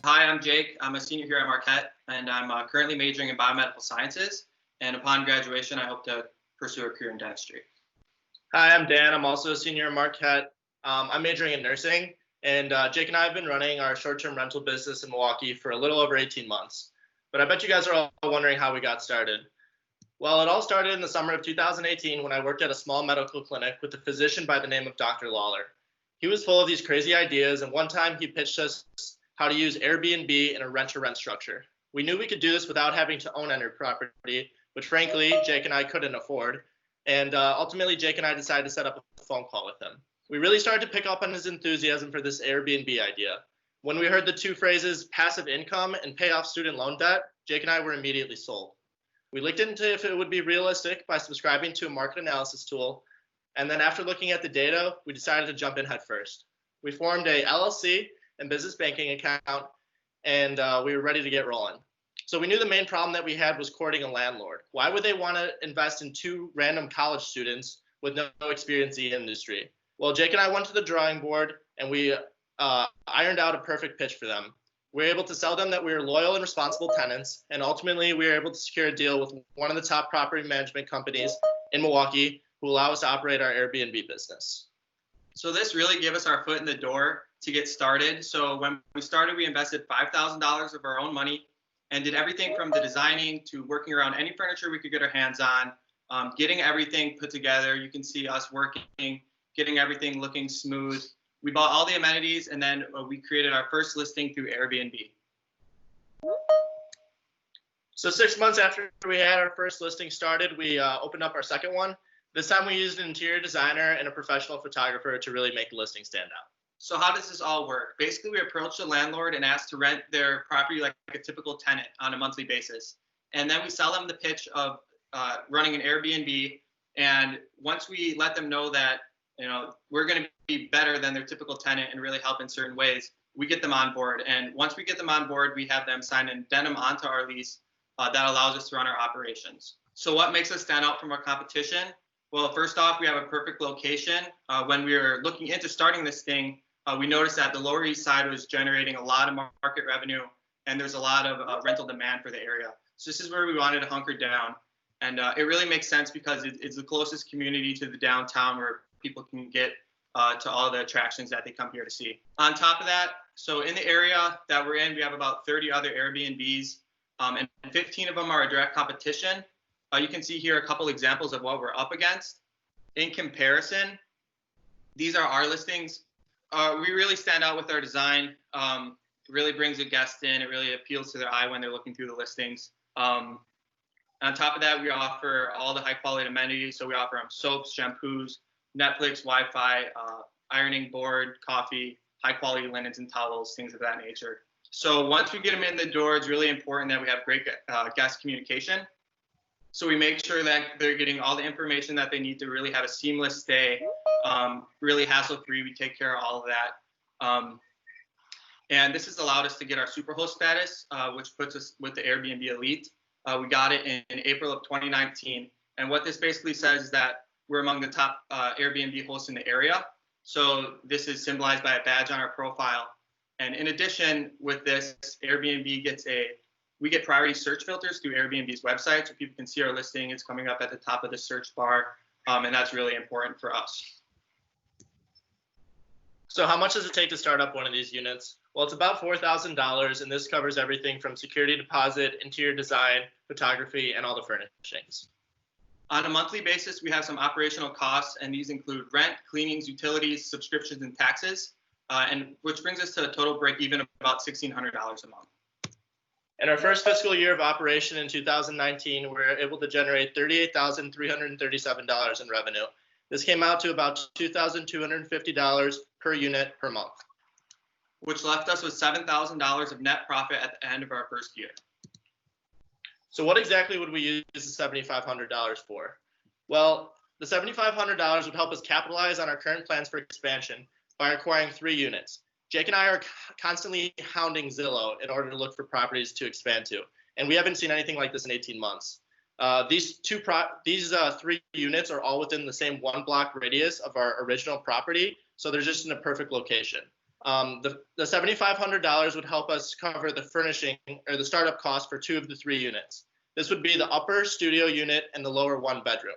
Hi, I'm Jake. I'm a senior here at Marquette, and I'm currently majoring in biomedical sciences. And upon graduation, I hope to pursue a career in dentistry. Hi, I'm Dan. I'm also a senior at Marquette. I'm majoring in nursing, and Jake and I have been running our short-term rental business in Milwaukee for a little over 18 months. But I bet you guys are all wondering how we got started. Well, it all started in the summer of 2018 when I worked at a small medical clinic with a physician by the name of Dr. Lawler. He was full of these crazy ideas, and one time he pitched us how to use Airbnb in a rent-to-rent structure. We knew we could do this without having to own any property, which frankly, Jake and I couldn't afford. And ultimately, Jake and I decided to set up a phone call with him. We really started to pick up on his enthusiasm for this Airbnb idea. When we heard the two phrases, passive income and pay off student loan debt, Jake and I were immediately sold. We looked into if it would be realistic by subscribing to a market analysis tool. And then after looking at the data, we decided to jump in head first. We formed a LLC and business banking account, and we were ready to get rolling. So we knew the main problem that we had was courting a landlord. Why would they want to invest in two random college students with no experience in the industry? Well, Jake and I went to the drawing board, and we ironed out a perfect pitch for them. We were able to sell them that we were loyal and responsible tenants, and ultimately we were able to secure a deal with one of the top property management companies in Milwaukee who allow us to operate our Airbnb business. So this really gave us our foot in the door to get started. So when we started, we invested $5,000 of our own money and did everything from the designing to working around any furniture we could get our hands on, getting everything put together. You can see us working, getting everything looking smooth. We bought all the amenities, and then we created our first listing through Airbnb. So 6 months after we had our first listing started, we opened up our second one. This time we used an interior designer and a professional photographer to really make the listing stand out. So how does this all work? Basically, we approach the landlord and ask to rent their property like a typical tenant on a monthly basis. And then we sell them the pitch of running an Airbnb. And once we let them know that, we're going to be better than their typical tenant and really help in certain ways, we get them on board. And once we get them on board, we have them sign an addendum onto our lease that allows us to run our operations. So what makes us stand out from our competition? Well, first off, we have a perfect location. When we were looking into starting this thing, we noticed that the Lower East Side was generating a lot of market revenue, and there's a lot of rental demand for the area. So this is where we wanted to hunker down. And it really makes sense because it's the closest community to the downtown where people can get to all the attractions that they come here to see. On top of that, so in the area that we're in, we have about 30 other Airbnbs, and 15 of them are a direct competition. You can see here a couple examples of what we're up against. In comparison, these are our listings. We really stand out with our design. It really brings a guest in. It really appeals to their eye when they're looking through the listings. On top of that, we offer all the high quality amenities. So we offer soaps, shampoos, Netflix, Wi-Fi, ironing board, coffee, high quality linens and towels, things of that nature. So once we get them in the door, it's really important that we have great guest communication. So we make sure that they're getting all the information that they need to really have a seamless stay, really hassle-free. We take care of all of that. And this has allowed us to get our Superhost status, which puts us with the Airbnb Elite. We got it in April of 2019. And what this basically says is that we're among the top Airbnb hosts in the area. So this is symbolized by a badge on our profile. And in addition with this, Airbnb we get priority search filters through Airbnb's website, so people can see our listing. It's coming up at the top of the search bar, and that's really important for us. So how much does it take to start up one of these units? Well, it's about $4,000, and this covers everything from security deposit, interior design, photography, and all the furnishings. On a monthly basis, we have some operational costs, and these include rent, cleanings, utilities, subscriptions, and taxes, and which brings us to a total break even of about $1,600 a month. In our first fiscal year of operation in 2019, we were able to generate $38,337 in revenue. This came out to about $2,250 per unit per month, which left us with $7,000 of net profit at the end of our first year. So what exactly would we use the $7,500 for? Well, the $7,500 would help us capitalize on our current plans for expansion by acquiring 3 units. Jake and I are constantly hounding Zillow in order to look for properties to expand to, and we haven't seen anything like this in 18 months. These 3 units are all within the same 1 block radius of our original property, so they're just in a perfect location. The $7,500 would help us cover the furnishing or the startup cost for 2 of the 3 units. This would be the upper studio unit and the lower 1 bedroom.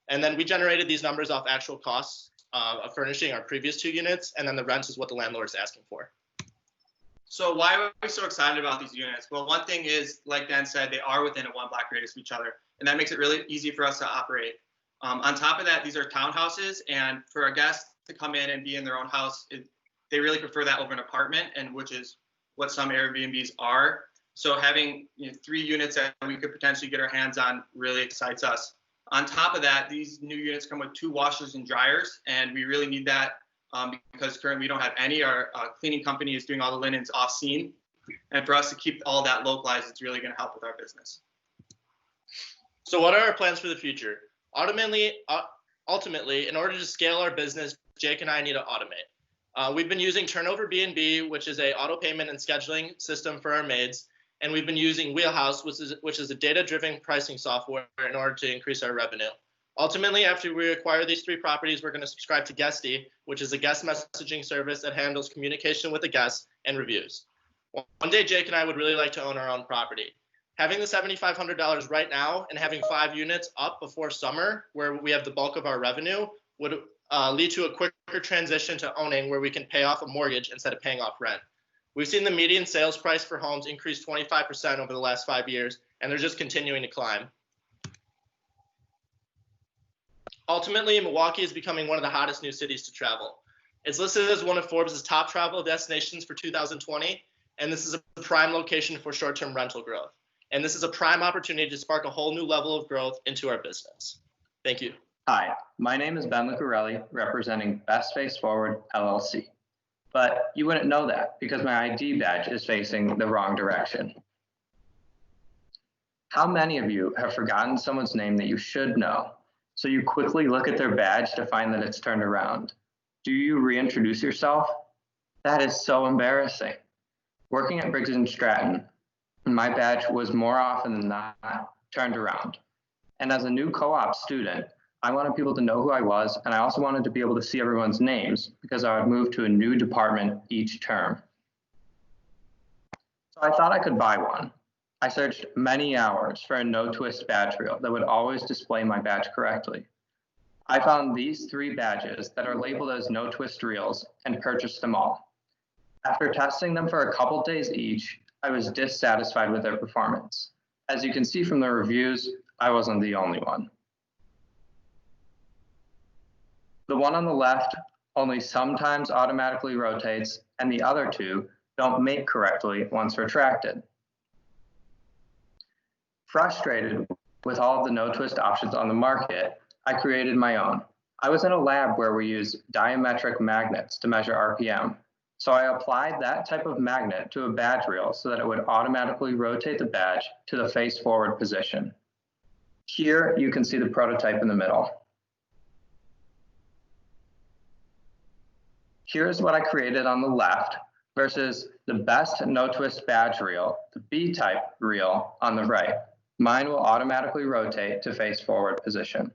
And then we generated these numbers off actual costs of furnishing our previous 2 units, and then the rent is what the landlord is asking for. So why are we so excited about these units? Well, one thing is, like Dan said, they are within a 1 block radius of each other, and that makes it really easy for us to operate. On top of that, these are townhouses, and for a guest to come in and be in their own house, they really prefer that over an apartment, and which is what some Airbnbs are. So having 3 units that we could potentially get our hands on really excites us. On top of that, these new units come with 2 washers and dryers, and we really need that because currently we don't have any. Our cleaning company is doing all the linens off scene, and for us to keep all that localized, it's really going to help with our business. So what are our plans for the future? Ultimately, in order to scale our business, Jake and I need to automate. We've been using Turnover B&B, which is a auto payment and scheduling system for our maids, and we've been using Wheelhouse, which is a data-driven pricing software in order to increase our revenue. Ultimately, after we acquire these 3 properties, we're going to subscribe to Guesty, which is a guest messaging service that handles communication with the guests and reviews. One day, Jake and I would really like to own our own property. Having the $7,500 right now and having 5 units up before summer, where we have the bulk of our revenue, would lead to a quicker transition to owning, where we can pay off a mortgage instead of paying off rent. We've seen the median sales price for homes increase 25% over the last 5 years, and they're just continuing to climb. Ultimately, Milwaukee is becoming one of the hottest new cities to travel. It's listed as one of Forbes' top travel destinations for 2020, and this is a prime location for short-term rental growth. And this is a prime opportunity to spark a whole new level of growth into our business. Thank you. Hi, my name is Ben Lucarelli, representing Best Face Forward, LLC. But you wouldn't know that because my ID badge is facing the wrong direction. How many of you have forgotten someone's name that you should know, so you quickly look at their badge to find that it's turned around? Do you reintroduce yourself? That is so embarrassing. Working at Briggs & Stratton, my badge was more often than not turned around. And as a new co-op student, I wanted people to know who I was, and I also wanted to be able to see everyone's names because I would move to a new department each term. So I thought I could buy one. I searched many hours for a no-twist badge reel that would always display my badge correctly. I found these 3 badges that are labeled as no-twist reels and purchased them all. After testing them for a couple days each, I was dissatisfied with their performance. As you can see from the reviews, I wasn't the only one. The one on the left only sometimes automatically rotates, and the other 2 don't mate correctly once retracted. Frustrated with all of the no-twist options on the market, I created my own. I was in a lab where we use diametric magnets to measure RPM, so I applied that type of magnet to a badge reel so that it would automatically rotate the badge to the face-forward position. Here you can see the prototype in the middle. Here's what I created on the left versus the best no-twist badge reel, the B-type reel on the right. Mine will automatically rotate to face-forward position.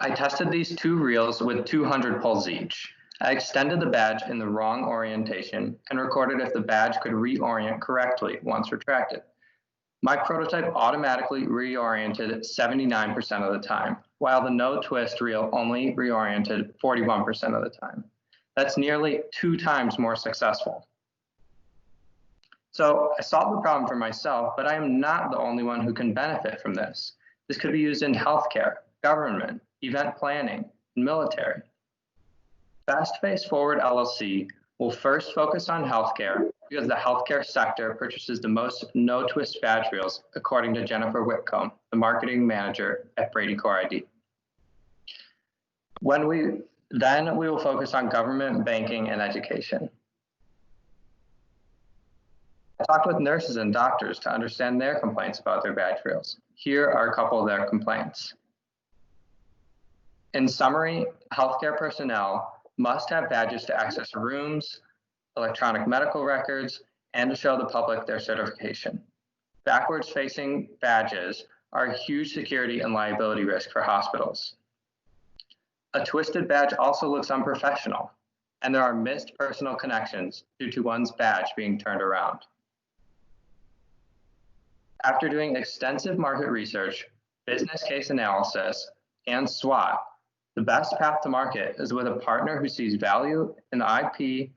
I tested these 2 reels with 200 pulls each. I extended the badge in the wrong orientation and recorded if the badge could reorient correctly once retracted. My prototype automatically reoriented 79% of the time, while the no-twist reel only reoriented 41% of the time. That's nearly 2 times more successful. So I solved the problem for myself, but I am not the only one who can benefit from this. This could be used in healthcare, government, event planning, and military. Best Face Forward LLC will first focus on healthcare because the healthcare sector purchases the most no-twist badge reels, according to Jennifer Whitcomb, the marketing manager at Brady Core ID. Then we will focus on government, banking, and education. I talked with nurses and doctors to understand their complaints about their badge reels. Here are a couple of their complaints. In summary, healthcare personnel must have badges to access rooms, electronic medical records, and to show the public their certification. Backwards facing badges are a huge security and liability risk for hospitals. A twisted badge also looks unprofessional, and there are missed personal connections due to one's badge being turned around. After doing extensive market research, business case analysis, and SWOT, the best path to market is with a partner who sees value in the IP,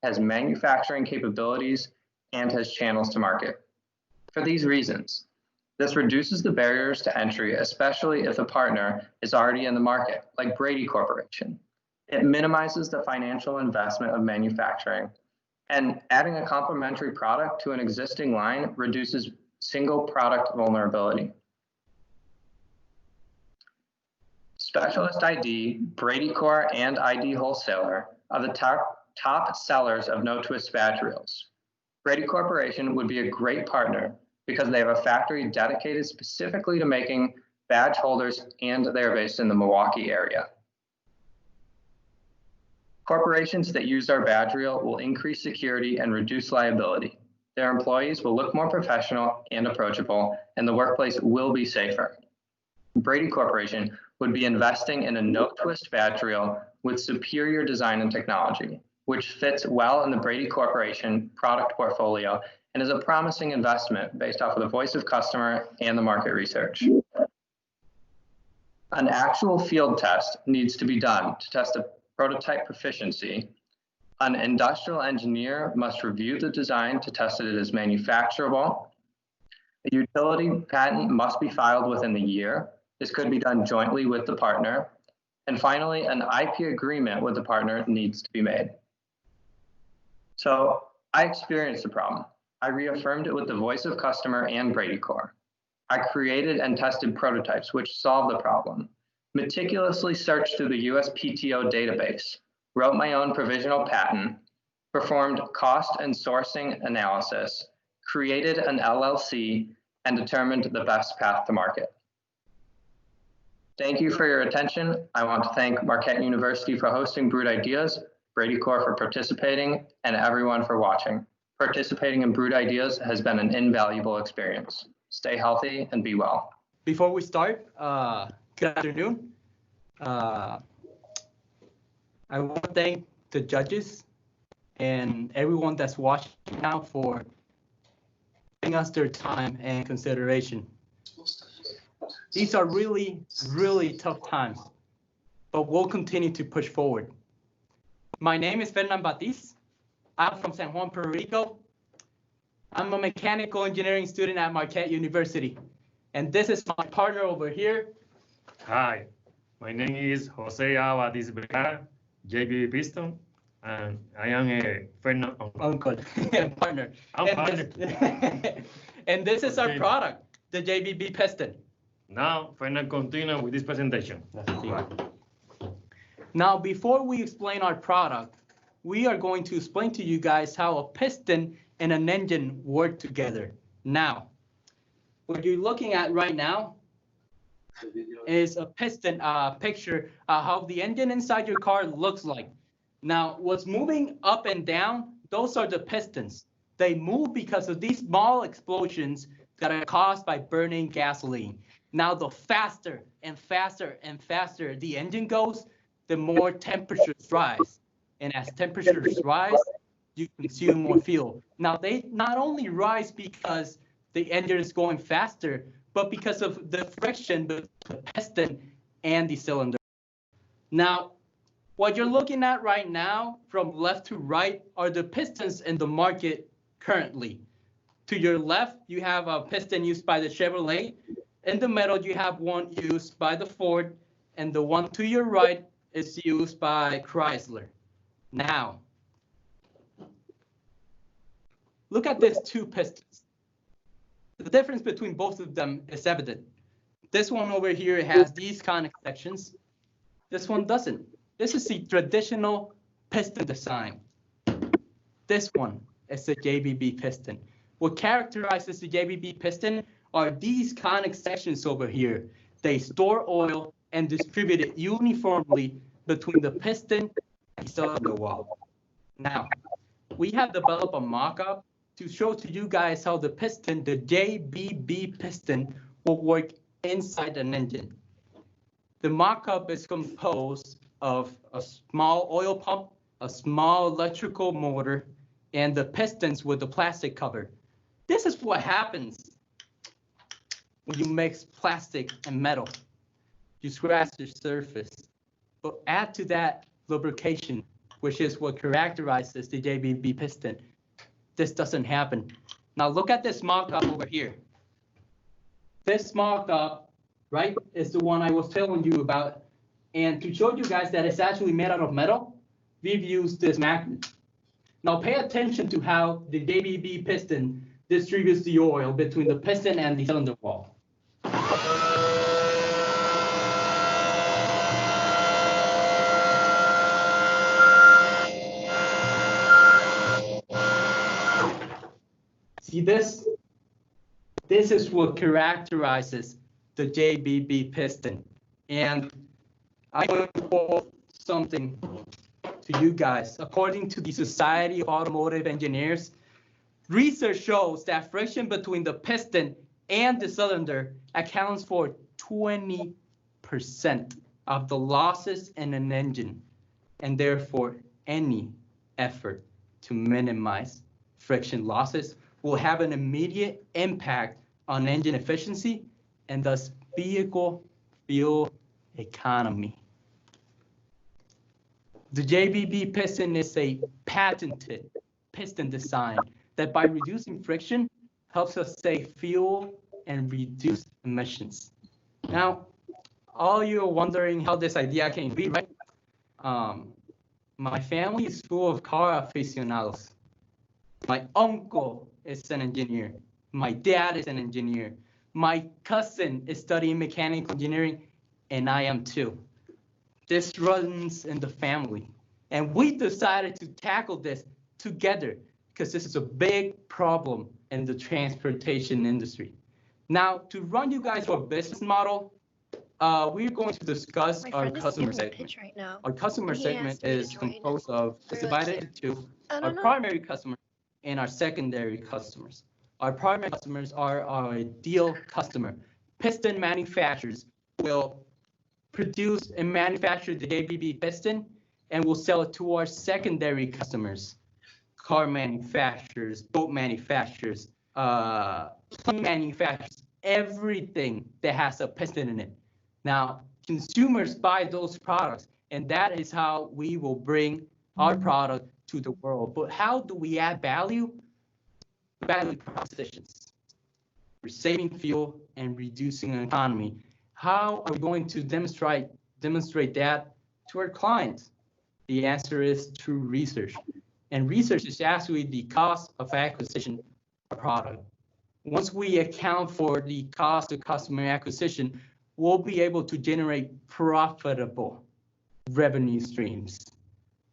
has manufacturing capabilities, and has channels to market. For these reasons, this reduces the barriers to entry, especially if the partner is already in the market, like Brady Corporation. It minimizes the financial investment of manufacturing, and adding a complementary product to an existing line reduces single product vulnerability. Specialist ID, Brady Core, and ID Wholesaler are the top sellers of no-twist badge reels. Brady Corporation would be a great partner because they have a factory dedicated specifically to making badge holders, and they are based in the Milwaukee area. Corporations that use our badge reel will increase security and reduce liability. Their employees will look more professional and approachable, and the workplace will be safer. Brady Corporation would be investing in a no-twist badge reel with superior design and technology, which fits well in the Brady Corporation product portfolio and is a promising investment based off of the voice of customer and the market research. An actual field test needs to be done to test a prototype proficiency. An industrial engineer must review the design to test that it is manufacturable. A utility patent must be filed within the year. This could be done jointly with the partner. And finally, an IP agreement with the partner needs to be made. So I experienced the problem. I reaffirmed it with the voice of customer and Brady Core. I created and tested prototypes which solved the problem, meticulously searched through the USPTO database, wrote my own provisional patent, performed cost and sourcing analysis, created an LLC, and determined the best path to market. Thank you for your attention. I want to thank Marquette University for hosting Brewed Ideas, Brady Core for participating, and everyone for watching. Participating in Brewed Ideas has been an invaluable experience. Stay healthy and be well. Before we start, good afternoon. I want to thank the judges and everyone that's watching now for giving us their time and consideration. These are really, really tough times, but we'll continue to push forward. My name is Fernand Batiz. I'm from San Juan, Puerto Rico. I'm a mechanical engineering student at Marquette University. And this is my partner over here. Hi, my name is Jose Abadiz Vergara, JBB Piston, and I am a friend uncle and partner. And this is our product, the JBB Piston. Now, Fernand, continue with this presentation. Now, before we explain our product, we are going to explain to you guys how a piston and an engine work together. Now, what you're looking at right now is a piston picture how the engine inside your car looks like. Now, what's moving up and down, those are the pistons. They move because of these small explosions that are caused by burning gasoline. Now, the faster and faster and faster the engine goes, the more temperatures rise. And as temperatures rise, you consume more fuel. Now, they not only rise because the engine is going faster, but because of the friction between the piston and the cylinder. Now, what you're looking at right now from left to right are the pistons in the market currently. To your left, you have a piston used by the Chevrolet. In the middle, you have one used by the Ford, and the one to your right is used by Chrysler. Now, look at these two pistons. The difference between both of them is evident. This one over here has these kind of sections. This one doesn't. This is the traditional piston design. This one is the JBB piston. What characterizes the JBB piston are these conic sections over here. They store oil and distribute it uniformly between the piston and cylinder wall. Now, we have developed a mock-up to show to you guys how the piston, the JBB piston, will work inside an engine. The mock-up is composed of a small oil pump, a small electrical motor, and the pistons with the plastic cover. This is what happens when you mix plastic and metal. You scratch the surface, but add to that lubrication, which is what characterizes the JBB piston. This doesn't happen. Now look at this mock-up over here. This mock-up, right, is the one I was telling you about. And to show you guys that it's actually made out of metal, we've used this magnet. Now pay attention to how the JBB piston distributes the oil between the piston and the cylinder wall. See this? This is what characterizes the JBB piston. And I want to quote something to you guys. According to the Society of Automotive Engineers, research shows that friction between the piston and the cylinder accounts for 20% of the losses in an engine, and therefore any effort to minimize friction losses will have an immediate impact on engine efficiency and thus vehicle fuel economy. The JBB piston is a patented piston design that by reducing friction helps us save fuel and reduce emissions. Now, all you are wondering how this idea came to be, right? My family is full of car aficionados. My uncle is an engineer. My dad is an engineer. My cousin is studying mechanical engineering, and I am too. This runs in the family. And we decided to tackle this together because this is a big problem in the transportation industry. Now, to run you guys through a business model, we're going to discuss our customer segment. Right now. Our customer segment is composed of, it's divided into our primary customers and our secondary customers. Our primary customers are our ideal customer. Piston manufacturers will produce and manufacture the JBB piston and will sell it to our secondary customers. Car manufacturers, boat manufacturers, plane manufacturers, everything that has a piston in it. Now, consumers buy those products, and that is how we will bring our product to the world. But how do we add value? Value propositions. We're saving fuel and reducing an economy. How are we going to demonstrate that to our clients? The answer is through research. And research is actually the cost of acquisition of a product. Once we account for the cost of customer acquisition, we'll be able to generate profitable revenue streams.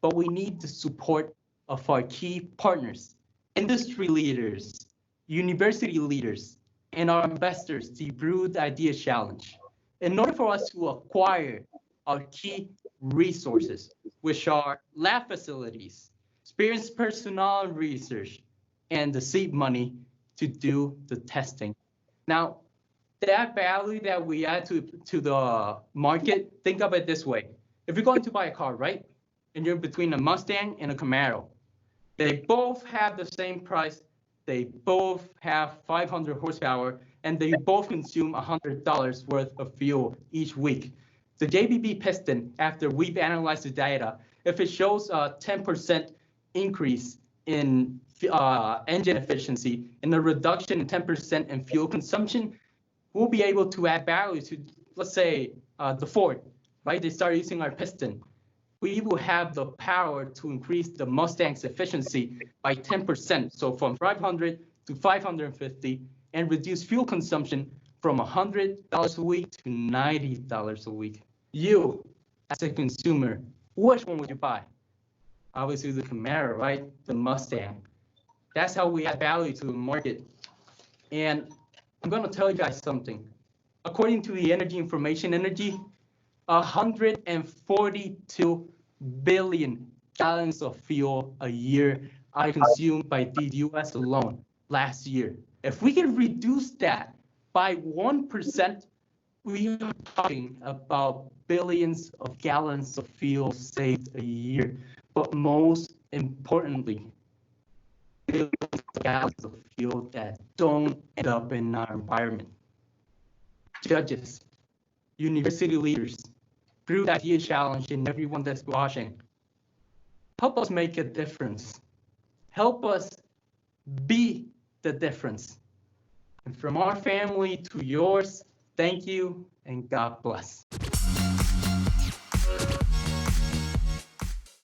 But we need the support of our key partners, industry leaders, university leaders, and our investors, the Brewed Idea Challenge. In order for us to acquire our key resources, which are lab facilities, experienced personnel and research, and the seed money to do the testing. Now, that value that we add to the market, think of it this way. If you're going to buy a car, right, and you're between a Mustang and a Camaro, they both have the same price, they both have 500 horsepower, and they both consume $100 worth of fuel each week. The JBB piston, after we've analyzed the data, if it shows a 10% increase in engine efficiency and a reduction in 10% in fuel consumption, we'll be able to add value to, let's say, the Ford, right? They start using our piston. We will have the power to increase the Mustang's efficiency by 10%, so from 500 to 550, and reduce fuel consumption from $100 a week to $90 a week. You, as a consumer, which one would you buy? Obviously the Camaro, right? The Mustang. That's how we add value to the market. And I'm going to tell you guys something. According to the Energy Information Energy, 142 billion gallons of fuel a year are consumed by the US alone last year. If we can reduce that by 1%, we are talking about billions of gallons of fuel saved a year. But most importantly, billions of gallons of fuel that don't end up in our environment. Judges, university leaders, Brewed Idea Challenge, and everyone that's watching, help us make a difference. Help us be the difference. And from our family to yours, thank you and God bless.